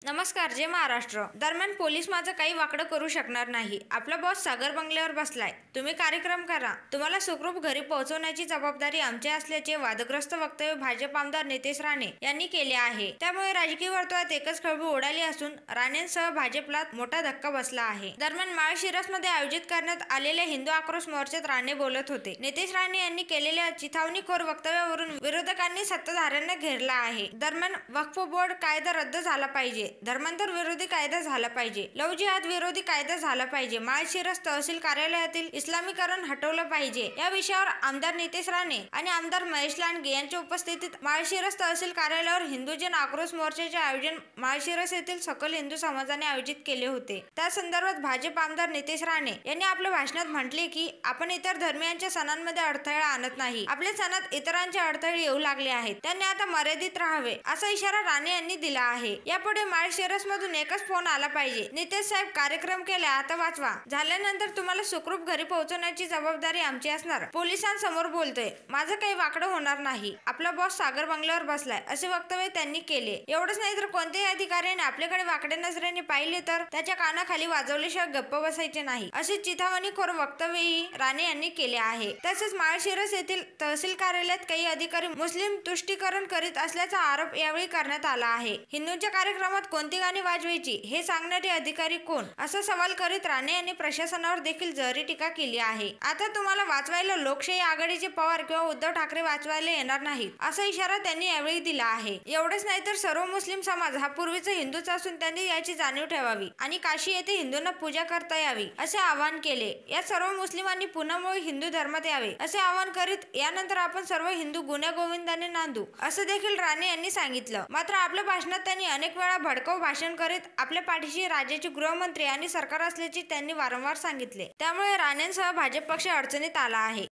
नमस्कार. जय महाराष्ट्र. दरम्यान पोलीस माझं काही वाकडं करू शकणार नाही. आपला बॉस सागर बंगल्यावर बसलाय. तुम्ही कार्यक्रम करा. तुम्हाला सुखरूप घरी पोहोचवण्याची जबाबदारी आमची असल्याचे वादग्रस्त वक्तव्य भाजप आमदार नितेश राणे यांनी केले आहे. त्यामुळे राजकीय वर्तुळात एकच खळबळ उडाली असून राणेंसह भाजपला मोठा धक्का बसला आहे. दरम्यान माळशिरसमध्ये आयोजित करण्यात आलेल्या हिंदू आक्रोश मोर्चात राणे बोलत होते. नितेश राणे यांनी केलेल्या चिथावणीखोर वक्तव्यावरून विरोधकांनी सत्ताधाऱ्यांना घेरला आहे. दरम्यान वक्फ बोर्ड कायदा रद्द झाला पाहिजे. धर्मांतर विरोधी कायदा झाला पाहिजे. लव्ह जिहाद विरोधी कायदा झाला पाहिजे. माळशिरस तहसील कार्यालयातील इस्लामीकरण हटवलं पाहिजे. या विषयावर आमदार नितेश राणे आणि आमदार महेश लांडगे यांच्या उपस्थितीत माळशिरस तहसील कार्यालयावर हिंदू जन आक्रोश मोर्चाचे आयोजन माळशिरस येथील सकल हिंदू समाजाने आयोजित केले होते. त्या संदर्भात भाजप आमदार नितेश राणे यांनी आपल्या भाषणात म्हटले की आपण इतर धर्मियांच्या सणांमध्ये अडथळा आणत नाही. आपल्या सणात इतरांचे अडथळे येऊ लागले आहेत. त्यांनी आता मर्यादित राहावे असा इशारा राणे यांनी दिला आहे. यापुढे माळशिरस मधून एकच फोन आला पाहिजे. नितेश साहेब, कार्यक्रम केला, आता वाचवा. झाल्यानंतर तुम्हाला सुखरूप घरी पोहोचवण्याची जबाबदारी आमची असणार. पोलिसांसमोर बोलतोय. माझं काही वाकडं होणार नाही. आपला बॉस सागर बंगल्यावर बसलाय असे वक्तव्य त्यांनी केले. एवढंच नाही तर कोणत्याही अधिकाऱ्याने आपल्याकडे वाकड्या नजरेने पाहिले तर त्याच्या कानाखाली वाजवल्याशिवाय गप्प बसायचे नाही असे चिथावणीखोर वक्तव्यही राणे यांनी केले आहे. तसेच माळशिरस येथील तहसील कार्यालयात काही अधिकारी मुस्लिम तुष्टीकरण करीत असल्याचा आरोप यावेळी करण्यात आला आहे. हिंदूंच्या कार्यक्रमात कोणती गाणी वाजवायची हे सांगणारे अधिकारी कोण असा सवाल करीत राणे यांनी प्रशासनावर देखील जहरी टीका केली आहे. आता तुम्हाला वाचवायला लोकशाही आघाडीचे पवार किंवा उद्धव ठाकरे वाचवायला येणार नाहीत असा इशारा त्यांनी यावेळी दिला आहे. एवढेच नाही तर सर्व मुस्लिम समाज हा पूर्वीचा हिंदूच असून त्यांनी याची जाणीव ठेवावी आणि काशी येथे हिंदूंना पूजा करता यावी असे आवाहन केले. या सर्व मुस्लिमांनी पुन्हा मूळ हिंदू धर्मात यावे असे आवाहन करीत यानंतर आपण सर्व हिंदू गुण्या गोविंदाने नांदू असं देखील राणे यांनी सांगितलं. मात्र आपल्या भाषणात त्यांनी अनेक वेळा भडकाऊ भाषण करीत आपल्या पाठीशी राज्याचे गृहमंत्री आणि सरकार असल्याचे त्यांनी वारंवार सांगितले. त्यामुळे राणेंसह भाजप पक्ष अडचणीत आला आहे.